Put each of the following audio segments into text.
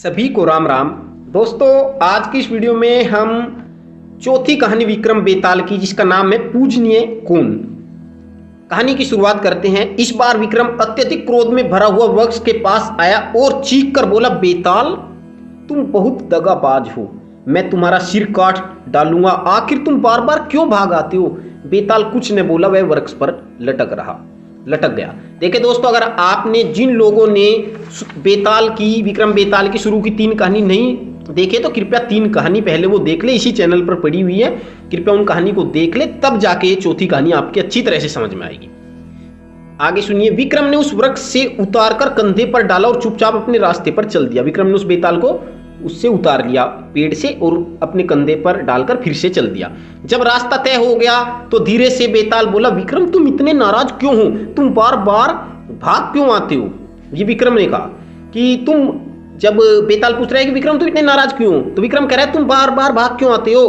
सभी को राम राम। दोस्तों, आज की इस वीडियो में हम चौथी कहानी विक्रम बेताल की, जिसका नाम है पूजनीय कौन। कहानी की शुरुआत करते हैं। इस बार विक्रम अत्यधिक क्रोध में भरा हुआ वृक्ष के पास आया और चीख कर बोला, बेताल तुम बहुत दगाबाज हो, मैं तुम्हारा सिर काट डालूंगा। आखिर तुम बार बार क्यों भाग आते हो। बेताल कुछ न बोला, वह वृक्ष पर लटक गया। देखिए दोस्तों, अगर आपने जिन लोगों ने विक्रम बेताल की शुरू की 3 कहानी नहीं देखे तो कृपया 3 कहानी पहले वो देख ले, इसी चैनल पर पड़ी हुई है। कृपया उन कहानी को देख ले, तब जाके ये चौथी कहानी आपकी अच्छी तरह से समझ में आएगी। आगे सुनिए। विक्रम ने उस वृक्ष से उतारकर कंधे पर डाला और चुपचाप अपने रास्ते पर चल दिया। विक्रम ने उस बेताल को उससे उतार लिया पेड़ से और अपने कंधे पर डालकर फिर से चल दिया। जब रास्ता तय हो गया तो धीरे से बेताल बोला, विक्रम तुम इतने नाराज क्यों हो, तुम बार बार भाग क्यों आते हो। ये विक्रम ने कहा कि जब बेताल पूछ रहा है कि विक्रम तुम इतने नाराज क्यों हो, तो विक्रम कह रहा है तुम बार बार भाग क्यों आते हो,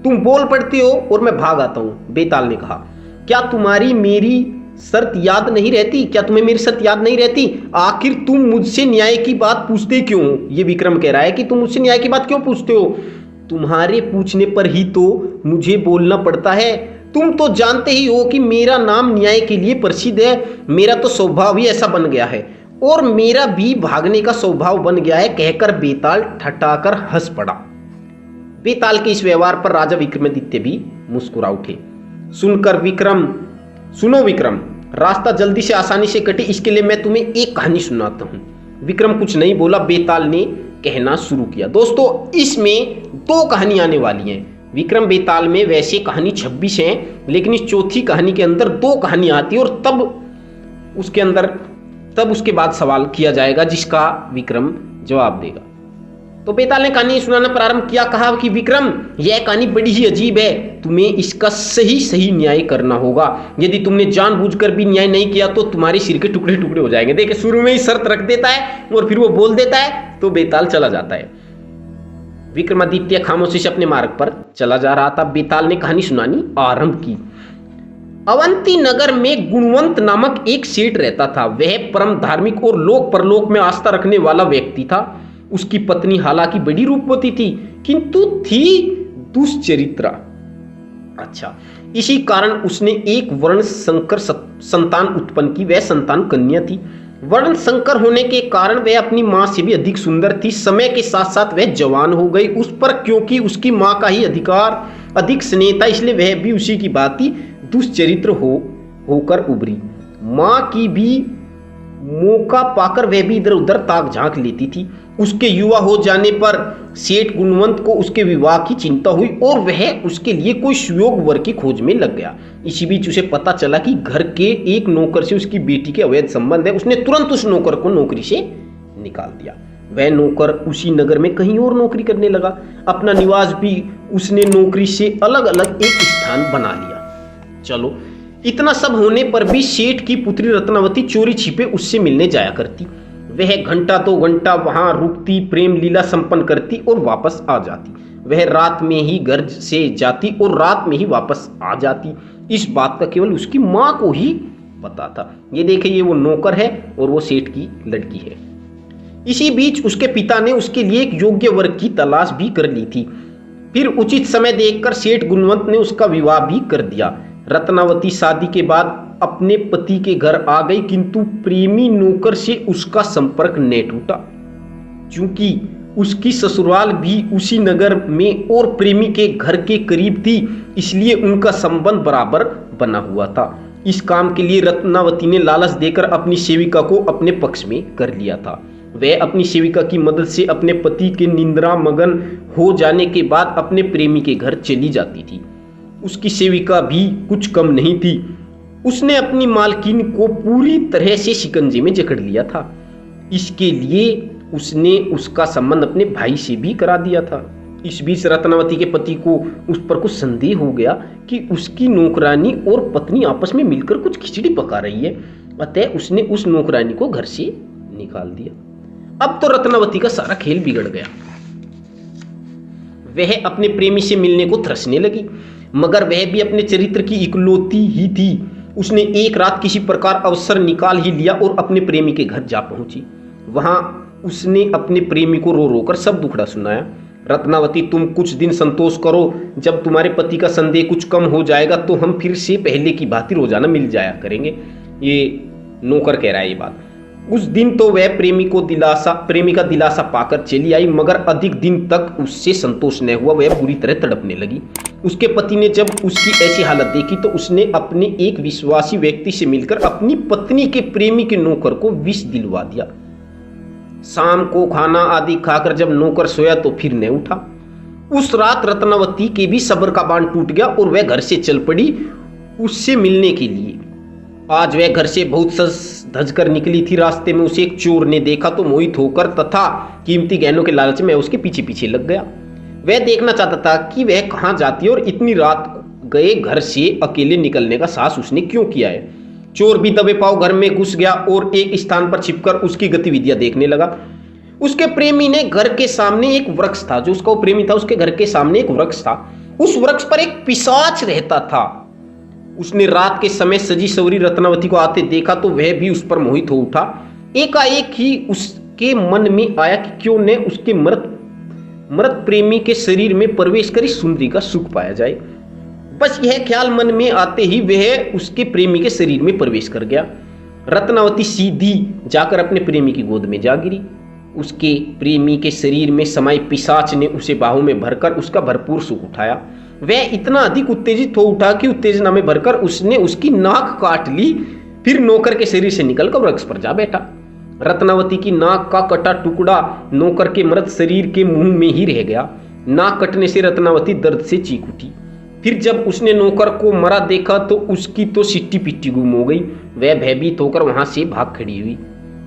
तुम बोल पड़ते हो और मैं भाग आता हूं। बेताल ने कहा, क्या तुम्हारी मेरी शर्त याद नहीं रहती, क्या तुम्हें मेरी शर्त याद नहीं रहती, आखिर तुम मुझसे न्याय की बात पूछते क्यों हो। ये विक्रम कह रहा है कि तुम मुझसे न्याय की बात क्यों पूछते हो, तुम्हारे पूछने पर ही तो मुझे बोलना पड़ता है। तुम तो जानते ही हो कि मेरा नाम न्याय के लिए प्रसिद्ध है, मेरा तो स्वभाव ही ऐसा बन गया है और मेरा भी भागने का स्वभाव बन गया है। कहकर बेताल ठठाकर हंस पड़ा। बेताल के इस व्यवहार पर राजा विक्रमादित्य भी मुस्कुरा उठे। सुनो विक्रम, रास्ता जल्दी से आसानी से कटे, इसके लिए मैं तुम्हें एक कहानी सुनाता हूं। विक्रम कुछ नहीं बोला, बेताल ने कहना शुरू किया। दोस्तों, इसमें 2 कहानी आने वाली हैं। विक्रम बेताल में वैसे कहानी 26 हैं, लेकिन इस चौथी कहानी के अंदर 2 कहानी आती है और तब उसके बाद सवाल किया जाएगा जिसका विक्रम जवाब देगा। तो बेताल ने कहानी सुनाना प्रारंभ किया। कहा कि विक्रम, यह कहानी बड़ी ही अजीब है, तुम्हें इसका सही न्याय करना होगा। यदि तुमने जानबूझकर भी न्याय नहीं किया तो तुम्हारे सिर के टुकड़े टुकड़े हो जाएंगे। देखिए, शुरू में ही शर्त रख देता है और फिर वो बोल देता है तो बेताल चला जाता है। विक्रमादित्य खामोशी से अपने मार्ग पर चला जा रहा था। बेताल ने कहानी सुनानी आरंभ की। अवंती नगर में गुणवंत नामक एक सेठ रहता था। वह परम धार्मिक और लोक परलोक में आस्था रखने वाला व्यक्ति था। उसकी पत्नी हालांकि बड़ी रूपवती थी, किंतु थी दुष्चरित्रा। इसी कारण उसने एक वर्ण संकर संतान उत्पन्न की। वह संतान कन्या थी। वर्ण संकर होने के कारण वह अपनी मां से भी अधिक सुंदर थी। समय के साथ साथ वह जवान हो गई। उस पर क्योंकि उसकी मां का ही अधिक स्नेह था, इसलिए वह भी उसी की भांति दुष्चरित्र होकर उभरी। मां की भी मौका पाकर वह भी इधर उधर ताक झांक लेती थी। उसके युवा हो जाने पर सेठ गुणवंत को उसके विवाह की चिंता हुई और वह उसके लिए कोई सुयोग वर की खोज में लग गया। इसी बीच उसे पता चला कि घर के एक नौकर से उसकी बेटी के अवैध संबंध है। उसने तुरंत उस नौकर को नौकरी से निकाल दिया। वह नौकर उसी नगर में कहीं और नौकरी करने लगा। अपना निवास भी उसने नौकरी से अलग अलग एक स्थान बना लिया। चलो, इतना सब होने पर भी सेठ की पुत्री रत्नावती चोरी छिपे उससे मिलने जाया करती। वह घंटा 2 घंटा वहां रुकती, प्रेम लीला संपन्न करती और वापस आ जाती। वह रात में ही घर से जाती और रात में ही वापस आ जाती। इस बात का केवल उसकी मां को ही पता था। ये देखिए, ये वो नौकर है और वो सेठ की लड़की है। इसी बीच उसके पिता ने उसके लिए एक योग्य वर्ग की तलाश भी कर ली थी। फिर उचित समय देखकर सेठ गुणवंत ने उसका विवाह भी कर दिया। रत्नावती शादी के बाद अपने पति के घर आ गई, किंतु प्रेमी नौकर से उसका संपर्क न टूटा। क्योंकि उसकी ससुराल भी उसी नगर में और प्रेमी के घर के करीब थी, इसलिए उनका संबंध बराबर बना हुआ था। इस काम के लिए रत्नावती ने लालच देकर अपनी सेविका को अपने पक्ष में कर लिया था। वह अपनी सेविका की मदद से अपने पति के निंद्रा मगन हो जाने के बाद अपने प्रेमी के घर चली जाती थी। उसकी सेविका भी कुछ कम नहीं थी। उसने अपनी मालकिन को पूरी तरह से शिकंजे में जकड़ लिया था। इसके लिए उसने उसका संबंध अपने भाई से भी करा दिया था। इस बीच रत्नावती के पति को उस पर कुछ संदेह हो गया कि उसकी नौकरानी और पत्नी आपस में मिलकर कुछ खिचड़ी पका रही है। अतः उसने उस नौकरानी को घर से निकाल दिया। अब तो रत्नावती का सारा खेल बिगड़ गया। वह अपने प्रेमी से मिलने को तरसने लगी, मगर वह भी अपने चरित्र की इकलौती ही थी। उसने एक रात किसी प्रकार अवसर निकाल ही लिया और अपने प्रेमी के घर जा पहुंची। वहां उसने अपने प्रेमी को रो रो कर सब दुखड़ा सुनाया। रत्नावती, तुम कुछ दिन संतोष करो, जब तुम्हारे पति का संदेह कुछ कम हो जाएगा तो हम फिर से पहले की भांति रोजाना मिल जाया करेंगे। ये नौकर कह रहा है ये बात। उस दिन तो वह प्रेमी का दिलासा पाकर चली आई, मगर अधिक दिन तक उससे संतोष न हुआ। वह बुरी तरह तड़पने लगी। उसके पति ने जब उसकी ऐसी हालत देखी तो उसने अपने एक विश्वासी व्यक्ति से मिलकर अपनी पत्नी के प्रेमी के नौकर को विष दिलवा दिया। शाम को खाना आदि खाकर जब नौकर सोया तो फिर न उठा। उस रात रत्नावती के भी सब्र का बांध टूट गया और वह घर से चल पड़ी उससे मिलने के लिए। आज वह घर से बहुत सज धज कर निकली थी। रास्ते में उसे एक चोर ने देखा तो मोहित होकर तथा कीमती गहनों के लालच में उसके पीछे पीछे लग गया। वह देखना चाहता था कि वह कहाँ जाती है और इतनी रात गए घर से अकेले निकलने का साहस उसने क्यों किया है। चोर भी दबे पांव घर में घुस गया और एक स्थान पर छिपकर उसकी गतिविधियां देखने लगा। उसके प्रेमी ने घर के सामने एक वृक्ष था, जो उसका प्रेमी था उसके घर के सामने एक वृक्ष था। उस वृक्ष पर एक पिशाच रहता था। उसने रात के समय सजी सवरी रत्नावती को आते देखा तो वह भी उस पर मोहित हो उठा। एकाएक ही उसके मन में आया कि क्यों न उसके मृत प्रेमी के शरीर में प्रवेश कर इस सुंदरी का सुख पाया जाए। बस यह ख्याल मन में आते ही वह उसके प्रेमी के शरीर में प्रवेश कर गया। रत्नावती सीधी जाकर अपने प्रेमी की गोद में जा गिरी। उसके प्रेमी के शरीर में समाये पिशाच ने उसे बाहों में भरकर उसका भरपूर सुख उठाया। वह इतना अधिक उत्तेजित हो उठा कि उत्तेजना में भरकर उसने उसकी नाक काट ली। फिर नौकर के शरीर से निकलकर वृक्ष पर जा बैठा। रत्नावती की नाक का कटा टुकड़ा नौकर के मृत शरीर के मुंह में ही रह गया। नाक कटने से रत्नावती दर्द से चीख उठी। फिर जब उसने नौकर को मरा देखा तो उसकी तो सिट्टी पिट्टी गुम हो गई। वह भयभीत होकर वहां से भाग खड़ी हुई।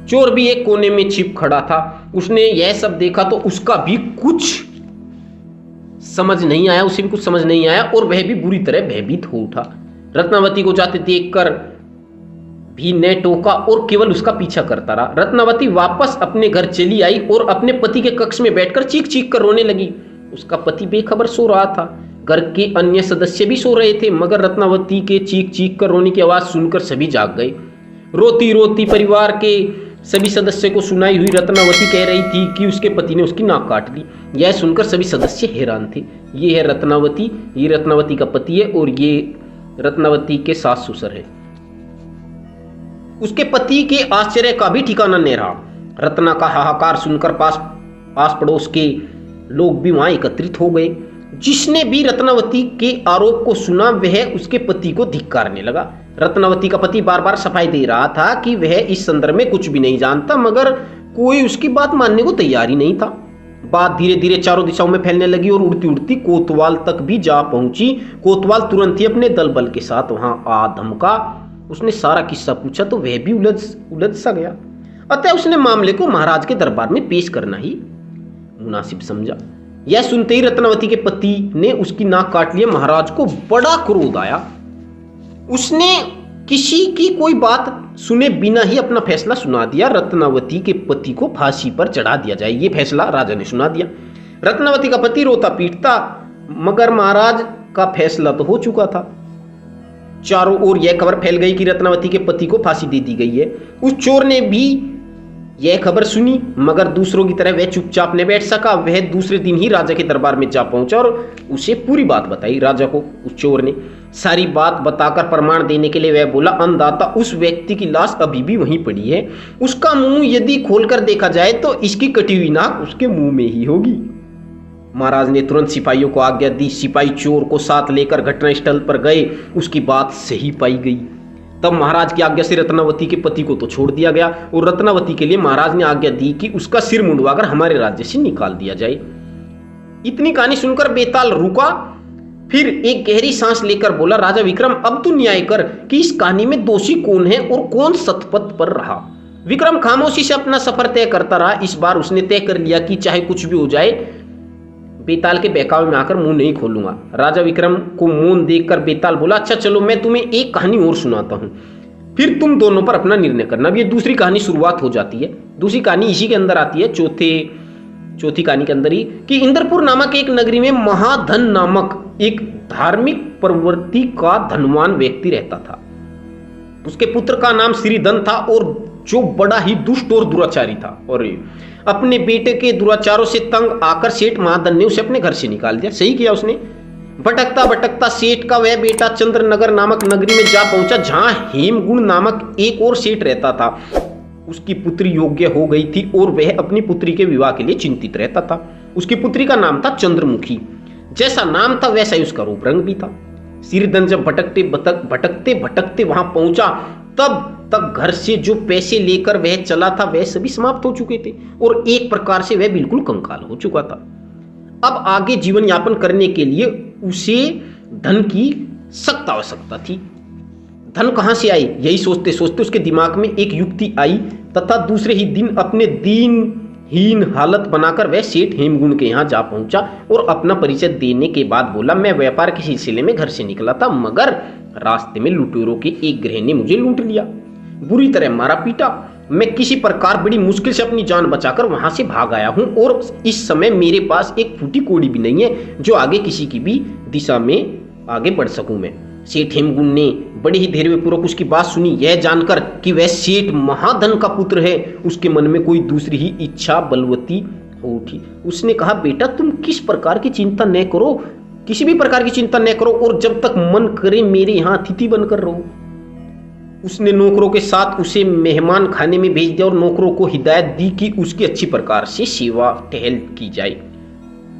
चोर भी एक कोने में छिप खड़ा था। उसने यह सब देखा तो उसका भी कुछ समझ नहीं आया, उसे भी कुछ समझ नहीं आया और वह भी बुरी तरह भयभीत हो उठा। रत्नावती को जाते देखकर भी न टोका और केवल उसका पीछा करता रहा। रत्नावती वापस अपने घर चली आई और अपने पति के कक्ष में बैठकर चीख चीख कर रोने लगी। उसका पति बेखबर सो रहा था। घर के अन्य सदस्य भी सो रहे थे, मगर रत्नावती के चीख चीख कर रोने की आवाज सुनकर सभी जाग गए। रोती रोती परिवार के सभी सदस्य को सुनाई हुई रत्नावती कह रही थी कि उसके पति ने उसकी नाक काट ली। यह सुनकर सभी सदस्य हैरान थे। ये है रत्नावती, ये रत्नावती का पति है और ये रत्नावती के सास ससुर है। उसके पति के आश्चर्य का भी ठिकाना नहीं रहा। रत्ना का हाहाकार सुनकर पास पड़ोस के लोग भी वहां एकत्रित हो गए। जिसने भी रत्नावती के आरोप को सुना वह उसके पति को धिक्कारने लगा। रत्नावती का पति बार बार सफाई दे रहा था कि वह इस संदर्भ में कुछ भी नहीं जानता, मगर कोई उसकी बात मानने को तैयार ही नहीं था। बात धीरे धीरे चारों दिशाओं में फैलने लगी और उड़ती उड़ती कोतवाल तक भी जा पहुंची। कोतवाल तुरंत ही अपने दल बल के साथ वहां आ धमका। उसने सारा किस्सा पूछा तो वह भी उलझ सा गया। अतः उसने मामले को महाराज के दरबार में पेश करना ही मुनासिब समझा। यह सुनते ही रत्नावती के पति ने उसकी नाक काट लिया। महाराज को बड़ा क्रोध आया। उसने किसी की कोई बात सुने बिना ही अपना फैसला सुना दिया। रत्नावती के पति को फांसी पर चढ़ा दिया जाए, यह फैसला राजा ने सुना दिया। रत्नावती का पति रोता पीटता, मगर महाराज का फैसला तो हो चुका था। चारों ओर यह खबर फैल गई कि रत्नावती के पति को फांसी दे दी गई है। उस चोर ने भी यह खबर सुनी, मगर दूसरों की तरह वह चुपचाप न बैठ सका। वह दूसरे दिन ही राजा के दरबार में जा पहुंचा और उसे पूरी बात बताई। राजा को उस चोर ने सारी बात बताकर प्रमाण देने के लिए वह बोला, अन्नदाता उस व्यक्ति की लाश अभी भी वहीं पड़ी है। उसका मुंह यदि खोलकर देखा जाए तो इसकी कटी हुई नाक उसके मुंह में ही होगी। महाराज ने तुरंत सिपाहियों को आज्ञा दी। सिपाही चोर को साथ लेकर घटनास्थल पर गए। उसकी बात सही पाई गई। तब महाराज की आज्ञा से रत्नावती के पति को तो छोड़ दिया गया और रत्नावती के लिए महाराज ने आज्ञा दी कि उसका सिर मुंडवाकर हमारे राज्य से निकाल दिया जाए। इतनी कहानी सुनकर बेताल रुका, फिर एक गहरी सांस लेकर बोला, राजा विक्रम अब तू न्याय कर कि इस कहानी में दोषी कौन है और कौन सतपथ पर रहा। विक्रम खामोशी से अपना सफर तय करता रहा। इस बार उसने तय कर लिया कि चाहे कुछ भी हो जाए बेताल के बहकावे में आकर मुंह नहीं खोलूंगा। राजा विक्रम को मौन देखकर बेताल बोला, अच्छा चलो मैं तुम्हें एक कहानी और सुनाता हूं, फिर तुम दोनों पर अपना निर्णय करना। अब ये दूसरी कहानी शुरुआत हो जाती है। दूसरी कहानी इसी के अंदर आती है, चौथी कहानी के अंदर ही, कि इंद्रपुर नामक एक नगरी में महाधन नामक एक धार्मिक प्रवृत्ति का धनवान व्यक्ति रहता था। उसके पुत्र का नाम श्रीधन था और जो बड़ा ही दुष्ट और दुराचारी था। और अपने बेटे के दुराचारों से तंग आकर सेठ महाधन ने उसे अपने घर से निकाल दिया। सही किया उसने। भटकता भटकता सेठ का वह बेटा चंद्रनगर नामक नगरी में जा पहुंचा, जहां हेमगुण नामक एक और सेठ रहता था। उसकी पुत्री योग्य हो गई थी और वह अपनी पुत्री के विवाह के लिए चिंतित रहता था। उसकी पुत्री का नाम था चंद्रमुखी। जैसा नाम था वैसा ही उसका रूप रंग भी था। सिरधन जब भटकते भटकते वहां पहुंचा, तब तक घर से जो पैसे लेकर वह चला था वह सभी समाप्त हो चुके थे और एक प्रकार से वह बिल्कुल कंकाल हो चुका था। अब आगे जीवन यापन करने के लिए उसे धन की सख्त आवश्यकता थी। धन कहां से आई, यही सोचते सोचते उसके दिमाग में एक युक्ति आई तथा दूसरे ही दिन अपने दीनहीन हालत बनाकर वह सेठ हेमगुण के यहाँ जा पहुंचा और अपना परिचय देने के बाद बोला, मैं व्यापार के सिलसिले में घर से निकला था, मगर रास्ते में लुटेरों के एक ग्रह ने मुझे लूट लिया, बुरी तरह मारा पीटा। मैं किसी प्रकार बड़ी मुश्किल से अपनी जान बचाकर वहां से भाग आया हूं और इस समय मेरे पास एक फूटी कोड़ी भी नहीं है जो आगे किसी की भी दिशा में आगे बढ़ सकूं मैं। सेठ हेमगुण ने बड़े ही धैर्यपूर्वक उसकी बात सुनी। यह जानकर कि वह सेठ महाधन का पुत्र है, उसके मन में कोई दूसरी ही इच्छा बलवती हो उठी। उसने कहा, बेटा तुम किस प्रकार की चिंता न करो, किसी भी प्रकार की चिंता न करो और जब तक मन करे मेरे यहाँ अतिथि बनकर रहो। उसने नौकरों के साथ उसे मेहमान खाने में भेज दिया और नौकरों को हिदायत दी कि उसकी अच्छी प्रकार से सेवा टहल की जाए।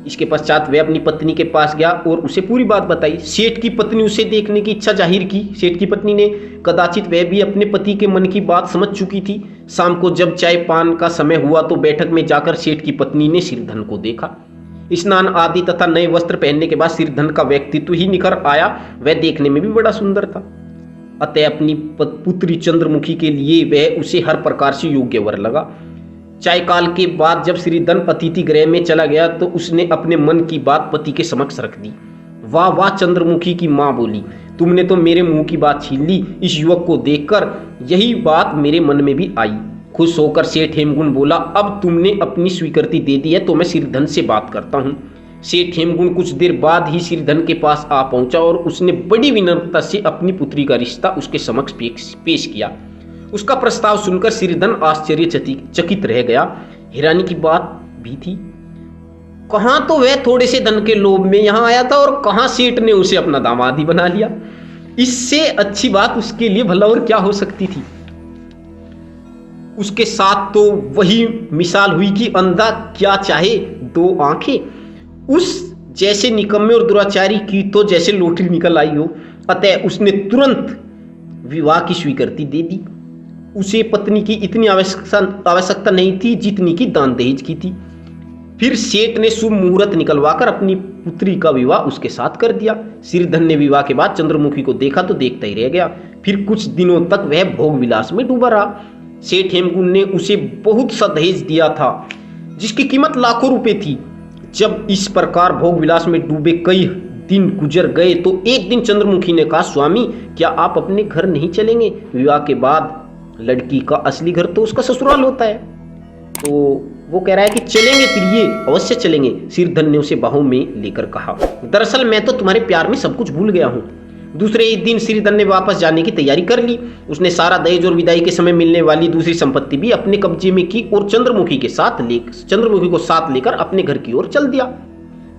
इसके पश्चात वह अपनी पत्नी के पास गया और उसे पूरी बात बताई। सेठ की पत्नी उसे देखने की इच्छा जाहिर की। सेठ की पत्नी ने कदाचित वह भी अपने पति के मन की बात समझ चुकी थी। शाम को जब चाय पान का समय हुआ तो बैठक में जाकर सेठ की पत्नी ने सिरधन को देखा। स्नान आदि तथा नए वस्त्र पहनने के बाद सिरधन का व्यक्तित्व ही निखर आया। वह देखने में भी बड़ा सुंदर था। अतः अपनी पुत्री चंद्रमुखी के लिए वह उसे हर प्रकार से योग्य वर लगा। चाय काल के बाद जब सिरधन अतिथि गृह में चला गया तो उसने अपने मन की बात पति के समक्ष रख दी। वाह वाह, चंद्रमुखी की मां बोली, तुमने तो मेरे मुंह की बात छीन ली। इस युवक को देखकर यही बात मेरे मन में भी आई। खुश होकर सेठ हेमगुण बोला, अब तुमने अपनी स्वीकृति दे दी है तो मैं सिरधन से बात करता हूँ। सेठ हेमगुण कुछ देर बाद ही सिरधन के पास आ पहुंचा और उसने बड़ी विनम्रता से अपनी पुत्री का रिश्ता उसके समक्ष पेश किया। उसका प्रस्ताव सुनकर सिरधन आश्चर्यचकित रह गया। हैरानी की बात भी थी, कहां तो वह थोड़े से धन के लोभ में यहां आया था और कहां सेठ ने उसे अपना दामाद ही बना लिया। इससे अच्छी बात उसके लिए भला और क्या हो सकती थी। उसके साथ तो वही मिसाल हुई कि अंधा क्या चाहे दो आंखें। उस जैसे निकम्मे और दुराचारी की तो जैसे लॉटरी निकल आई हो। अतः उसने तुरंत विवाह की स्वीकृति दे दी। उसे पत्नी की इतनी आवश्यकता नहीं थी जितनी की दान दहेज की थी। फिर सेठ ने शुभ मुहूर्त निकलवाकर अपनी पुत्री का विवाह उसके साथ कर दिया। सिरधन ने विवाह के बाद चंद्रमुखी को देखा तो देखता ही रह गया। फिर कुछ दिनों तक वह भोग विलास में डूबा रहा। सेठ हेमगुण ने उसे बहुत सा दहेज दिया था जिसकी कीमत लाखों रुपए थी। जब इस प्रकार भोग विलास में डूबे कई दिन गुजर गए तो एक दिन चंद्रमुखी ने कहा, स्वामी क्या आप अपने घर नहीं चलेंगे? विवाह के बाद लड़की का असली घर तो उसका ससुराल होता है। तो वो कह रहा है कि चलेंगे, फिर ये अवश्य चलेंगे। सिरधन ने उसे बाहों में लेकर कहा, दरअसल मैं तो तुम्हारे प्यार में सब कुछ भूल गया हूँ। दूसरे ही दिन सिरधन ने वापस जाने की तैयारी कर ली। उसने सारा दहेज और विदाई के समय मिलने वाली दूसरी संपत्ति भी अपने कब्जे में की और चंद्रमुखी को साथ लेकर अपने घर की ओर चल दिया।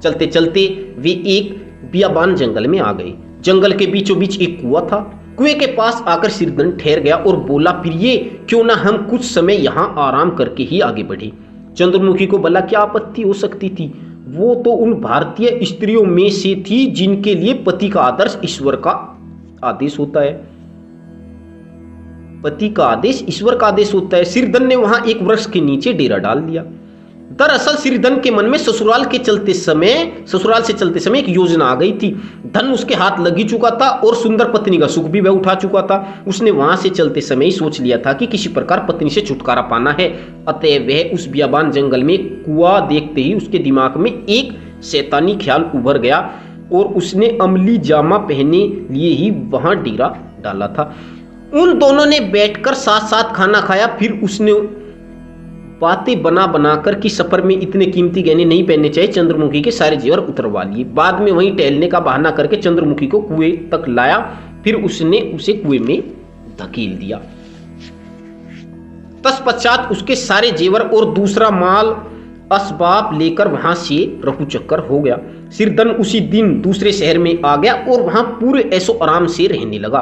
चलते चलते वे एक बियाबान जंगल में आ गए। जंगल के बीचों बीच एक कुआं था। कुएं के पास आकर सिरधन ठहर गया और बोला, प्रिय क्यों ना हम कुछ समय यहाँ आराम करके ही आगे बढ़े। चंद्रमुखी को भला क्या आपत्ति हो सकती थी। वो तो उन भारतीय स्त्रियों में से थी जिनके लिए पति का आदर्श ईश्वर का आदेश होता है। पति का आदेश ईश्वर का आदेश होता है। सिरधन ने वहां एक वृक्ष के नीचे डेरा डाल दिया। दरअसल सिरधन के मन में ससुराल से चलते समय एक योजना आ गई थी। धन उसके हाथ लग ही चुका था और सुंदर पत्नी का सुख भी वह उठा चुका था। उसने वहां से चलते समय ही सोच लिया था कि किसी प्रकार पत्नी से छुटकारा पाना है। अतः वह उस बियाबान जंगल में कुआं देखते ही उसके दिमाग में एक शैतानी ख्याल उभर गया और उसने अमली जामा पहने लिए ही वहां डेरा डाला था। उन दोनों ने बैठकर साथ साथ खाना खाया। फिर उसने बातें बनाकर कि सफर में इतने कीमती गहने नहीं पहनने चाहिए, चंद्रमुखी के सारे जेवर उतरवा लिए। बाद में वहीं टहलने का बहाना करके चंद्रमुखी को कुएं तक लाया। फिर उसने उसे कुएं में धकेल दिया। तत्पश्चात उसके सारे जेवर और दूसरा माल असबाब लेकर वहां से रफू चक्कर हो गया। सिरधन उसी दिन दूसरे शहर में आ गया और वहां पूरे ऐसो आराम से रहने लगा।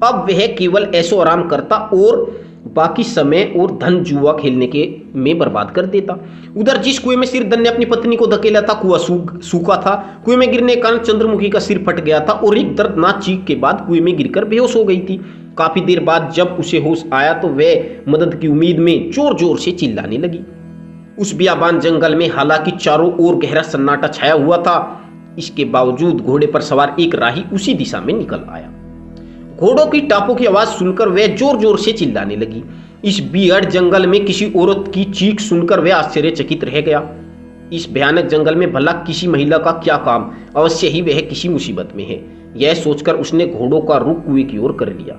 अब वह केवल ऐसो आराम करता और बाकी समय और धन जुआ खेलने के में बर्बाद कर देता। उधर जिस कुएं में सिरधन ने अपनी पत्नी को धकेला था, कुआं सूखा था। कुएं में गिरने के कारण चंद्रमुखी का सिर फट गया था और एक दर्दनाक चीख के बाद कुएं में गिरकर बेहोश हो गई थी। काफी देर बाद जब उसे होश आया तो वह मदद की उम्मीद में जोर जोर से चिल्लाने लगी। उस बियाबान जंगल में हालांकि चारों ओर गहरा सन्नाटा छाया हुआ था, इसके बावजूद घोड़े पर सवार एक राही उसी दिशा में निकल आया। घोड़ों की टापों की आवाज सुनकर वह जोर जोर से चिल्लाने लगी। इस बीहड़ जंगल में किसी औरत की चीख सुनकर वह आश्चर्यचकित रह गया। इस भयानक जंगल में भला किसी महिला का क्या काम, अवश्य ही वह किसी मुसीबत में है। यह सोचकर उसने घोड़ों का रुख कुएं की ओर कर लिया।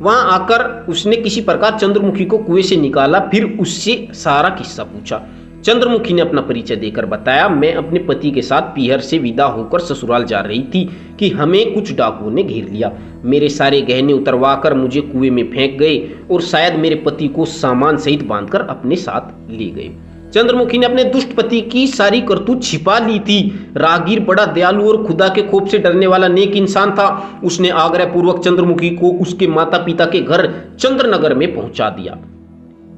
वहां आकर उसने किसी प्रकार चंद्रमुखी को कुएं से निकाला, फिर उससे सारा किस्सा पूछा। चंद्रमुखी ने अपना परिचय देकर बताया, मैं अपने पति के साथ पीहर से विदा होकर ससुराल जा रही थी कि हमें कुछ डाकुओं ने घेर लिया। मेरे सारे गहने उतरवाकर मुझे कुएं में फेंक गए और शायद मेरे पति को सामान सहित बांधकर अपने साथ ले गए। चंद्रमुखी ने अपने दुष्ट पति की सारी करतूत छिपा ली थी। राहगीर बड़ा दयालु और खुदा के खौफ से डरने वाला नेक इंसान था। उसने आग्रह पूर्वक चंद्रमुखी को उसके माता पिता के घर चंद्रनगर में पहुंचा दिया।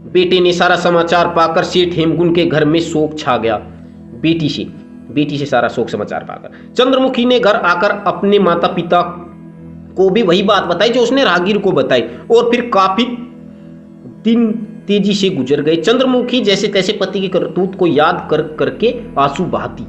बेटे ने सारा समाचार पाकर सेठ हेमगुन के घर में शोक छा गया। बेटी से सारा शोक समाचार पाकर चंद्रमुखी ने घर आकर अपने माता पिता को भी वही बात बताई जो उसने राहगीर को बताई, और फिर काफी दिन तेजी से गुजर गए। चंद्रमुखी जैसे तैसे पति की करतूत को याद कर करके आंसू बहाती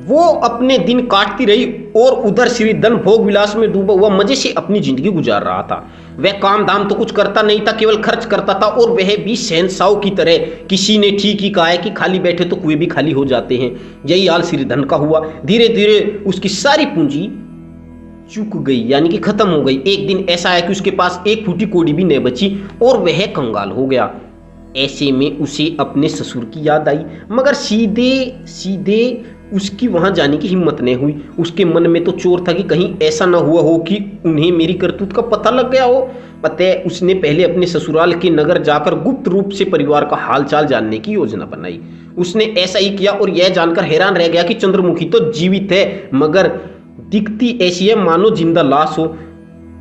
वो अपने दिन काटती रही और उधर श्रीधन भोग विलास में डूबा हुआ मजे से अपनी जिंदगी गुजार रहा था। वह काम धाम तो कुछ करता नहीं था, केवल खर्च करता था, और वह भी शहंशाह की तरह। किसी ने ठीक ही कहा है कि खाली बैठे तो कुएं भी खाली हो जाते हैं। यही हाल श्रीधन का हुआ। धीरे धीरे उसकी सारी पूंजी चुक गई, यानी कि खत्म हो गई। एक दिन ऐसा आया कि उसके पास एक फूटी कौड़ी भी नहीं बची और वह कंगाल हो गया। ऐसे में उसे अपने ससुर की याद आई, मगर सीधे सीधे उसकी वहां जाने की हिम्मत नहीं हुई। उसके मन में तो चोर था कि कहीं ऐसा ना हुआ हो कि उन्हें मेरी करतूत का पता लग गया हो। अतः उसने पहले अपने ससुराल के नगर जाकर गुप्त रूप से परिवार का हालचाल जानने की योजना बनाई। उसने ऐसा ही किया और यह जानकर हैरान रह गया कि चंद्रमुखी तो जीवित है, मगर दिखती ऐसी है मानो जिंदा लाश हो।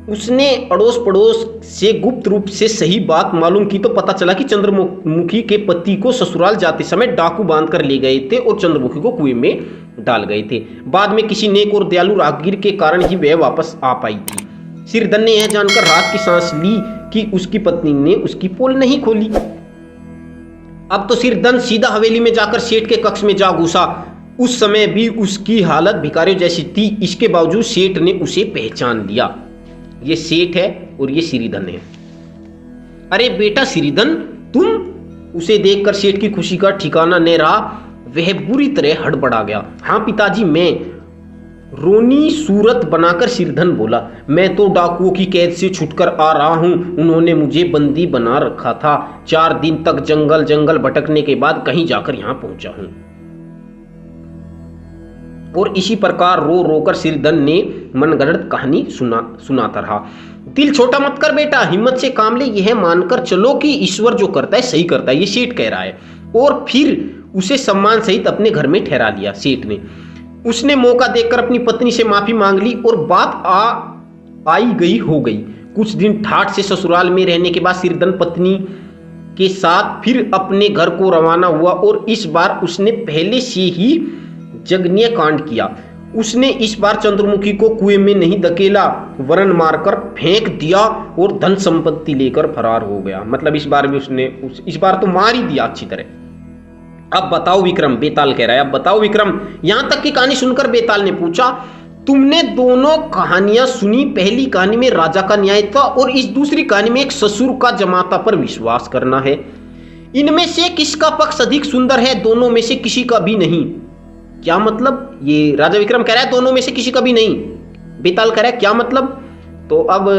उसने अड़ोस पड़ोस से गुप्त रूप से सही बात मालूम की तो पता चला कि चंद्रमुखी के पति को ससुराल जाते समय डाकू बांध कर ले गए थे और चंद्रमुखी को कुएं में डाल गए थे। बाद में किसी नेक और दयालु राहगीर के कारण ही वह वापस आ पाई थी। सिरधन ने यह जानकर राहत की सांस ली कि उसकी पत्नी ने उसकी पोल नहीं खोली। अब तो सिरधन सीधा हवेली में जाकर सेठ के कक्ष में जा घुसा। उस समय भी उसकी हालत भिखारियों जैसी थी। इसके बावजूद सेठ ने उसे पहचान लिया। ये सेठ है और ये श्रीधन है। अरे बेटा श्रीधन, तुम? उसे देखकर सेठ की खुशी का ठिकाना न रहा। वह बुरी तरह हड़बड़ा गया। हाँ पिताजी, मैं। रोनी सूरत बनाकर श्रीधन बोला, मैं तो डाकुओं की कैद से छुटकर आ रहा हूं। उन्होंने मुझे बंदी बना रखा था। 4 दिन तक जंगल जंगल भटकने के बाद कहीं जाकर यहां पहुंचा हूं। और इसी प्रकार रो रोकर श्रीधन ने मनगढ़ंत कहानी सुनाता रहा। दिल छोटा मत कर बेटा, हिम्मत से काम ले। यह मानकर चलो कि ईश्वर जो करता है सही करता है, ये सेठ कह रहा है। और फिर उसे सम्मान सहित अपने घर में ठहरा लिया सेठ ने। उसने मौका देखकर अपनी पत्नी से माफी मांग ली और बात आई गई हो गई। कुछ दिन ठाठ से ससुराल में रहने के बाद श्रीधन पत्नी के साथ फिर अपने घर को रवाना हुआ और इस बार उसने पहले से ही जघन्य कांड किया। उसने इस बार चंद्रमुखी को कुएं में नहीं धकेला, वरन मारकर फेंक दिया और धन संपत्ति लेकर फरार हो गया। मतलब इस बार भी इस बार तो मार ही दिया अच्छी तरह। अब बताओ विक्रम, बेताल कह रहा है, अब बताओ विक्रम। यहां तक की कहानी सुनकर बेताल ने पूछा, तुमने दोनों कहानियां सुनी। पहली कहानी में राजा का न्याय था और इस दूसरी कहानी में एक ससुर का जमाता पर विश्वास करना है। इनमें से किसका पक्ष अधिक सुंदर है? दोनों में से किसी का भी नहीं। क्या मतलब? ये राजा विक्रम कह रहा है दोनों में से किसी का भी नहीं। बेताल कह रहा है क्या मतलब? तो अब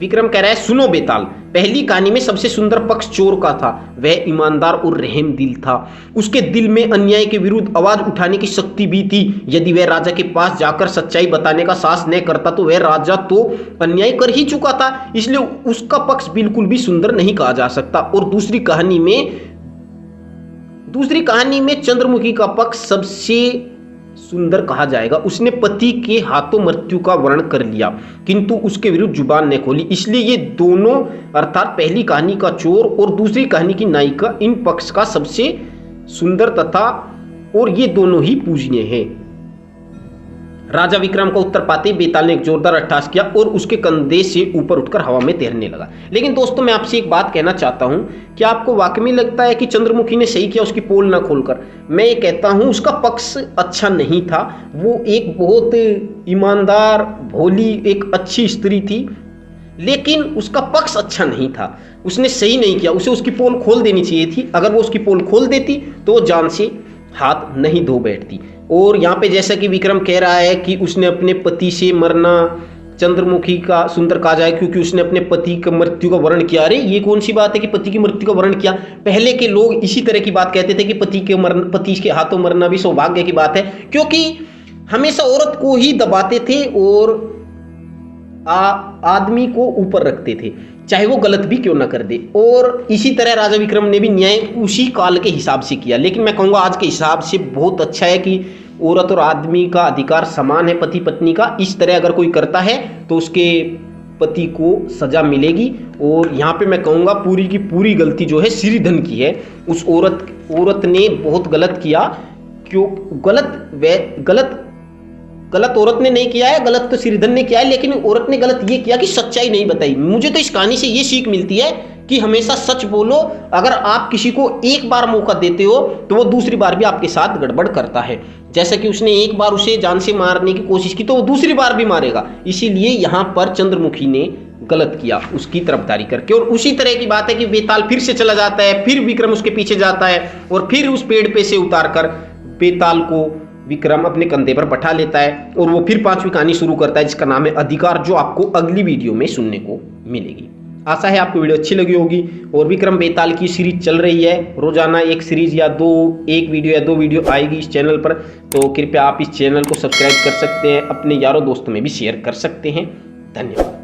विक्रम कह रहा है सुनो बेताल, पहली कहानी में सबसे सुंदर पक्ष चोर का था। वह ईमानदार और रहम दिल था। उसके दिल में अन्याय के विरुद्ध आवाज उठाने की शक्ति भी थी। यदि वह राजा के पास जाकर सच्चाई बताने का साहस न करता तो वह राजा तो अन्याय कर ही चुका था, इसलिए उसका पक्ष बिल्कुल भी सुंदर नहीं कहा जा सकता। और दूसरी कहानी में चंद्रमुखी का पक्ष सबसे सुंदर कहा जाएगा। उसने पति के हाथों मृत्यु का वर्ण कर लिया किंतु उसके विरुद्ध जुबान न खोली, इसलिए ये दोनों अर्थात पहली कहानी का चोर और दूसरी कहानी की नायिका इन पक्ष का सबसे सुंदर तथा और ये दोनों ही पूजनीय हैं। राजा विक्रम का उत्तर पाते ही बेताल ने एक जोरदार अट्टहास किया और उसके कंधे से ऊपर उठकर हवा में तैरने लगा। लेकिन दोस्तों, मैं आपसे एक बात कहना चाहता हूं, क्या आपको वाकई में लगता है कि चंद्रमुखी ने सही किया उसकी पोल ना खोलकर? मैं ये कहता हूं उसका पक्ष अच्छा नहीं था। वो एक बहुत ईमानदार, भोली, एक अच्छी स्त्री थी, लेकिन उसका पक्ष अच्छा नहीं था। उसने सही नहीं किया, उसे उसकी पोल खोल देनी चाहिए थी। अगर वो उसकी पोल खोल देती तो वो जान से हाथ नहीं धो बैठती। और यहाँ पे जैसा कि विक्रम कह रहा है कि उसने अपने पति से मरना चंद्रमुखी का सुंदर कहा जाए क्योंकि उसने अपने पति की मृत्यु का वर्ण किया। अरे ये कौन सी बात है कि पति की मृत्यु का वर्ण किया? पहले के लोग इसी तरह की बात कहते थे कि पति के हाथों मरना भी सौभाग्य की बात है, क्योंकि हमेशा औरत को ही दबाते थे और आदमी को ऊपर रखते थे, चाहे वो गलत भी क्यों ना कर दे। और इसी तरह राजा विक्रम ने भी न्याय उसी काल के हिसाब से किया। लेकिन मैं कहूँगा आज के हिसाब से बहुत अच्छा है कि औरत और आदमी का अधिकार समान है, पति पत्नी का। इस तरह अगर कोई करता है तो उसके पति को सजा मिलेगी। और यहाँ पे मैं कहूँगा पूरी की पूरी गलती जो है श्रीधन की है। उस औरत ने बहुत गलत किया। क्यों गलत औरत ने नहीं किया है, गलत तो श्रीधन ने किया है, लेकिन औरत ने गलत ये किया कि सच्चाई नहीं बताई। मुझे तो इस कहानी से ये सीख मिलती है कि हमेशा सच बोलो। अगर आप किसी को एक बार मौका देते हो तो वो दूसरी बार भी आपके साथ गड़बड़ करता है। जैसे कि उसने एक बार उसे जान से मारने की कोशिश की तो वो दूसरी बार भी मारेगा। इसीलिए यहाँ पर चंद्रमुखी ने गलत किया उसकी तरफदारी करके। और उसी तरह की बात है कि बेताल फिर से चला जाता है, फिर विक्रम उसके पीछे जाता है और फिर उस पेड़ पे से उतार कर बेताल को विक्रम अपने कंधे पर बैठा लेता है और वो फिर पांचवी कहानी शुरू करता है जिसका नाम है अधिकार, जो आपको अगली वीडियो में सुनने को मिलेगी। आशा है आपको वीडियो अच्छी लगी होगी। और विक्रम बेताल की सीरीज चल रही है, रोजाना एक सीरीज या एक वीडियो या दो वीडियो आएगी इस चैनल पर, तो कृपया आप इस चैनल को सब्सक्राइब कर सकते हैं, अपने यारों दोस्तों में भी शेयर कर सकते हैं। धन्यवाद।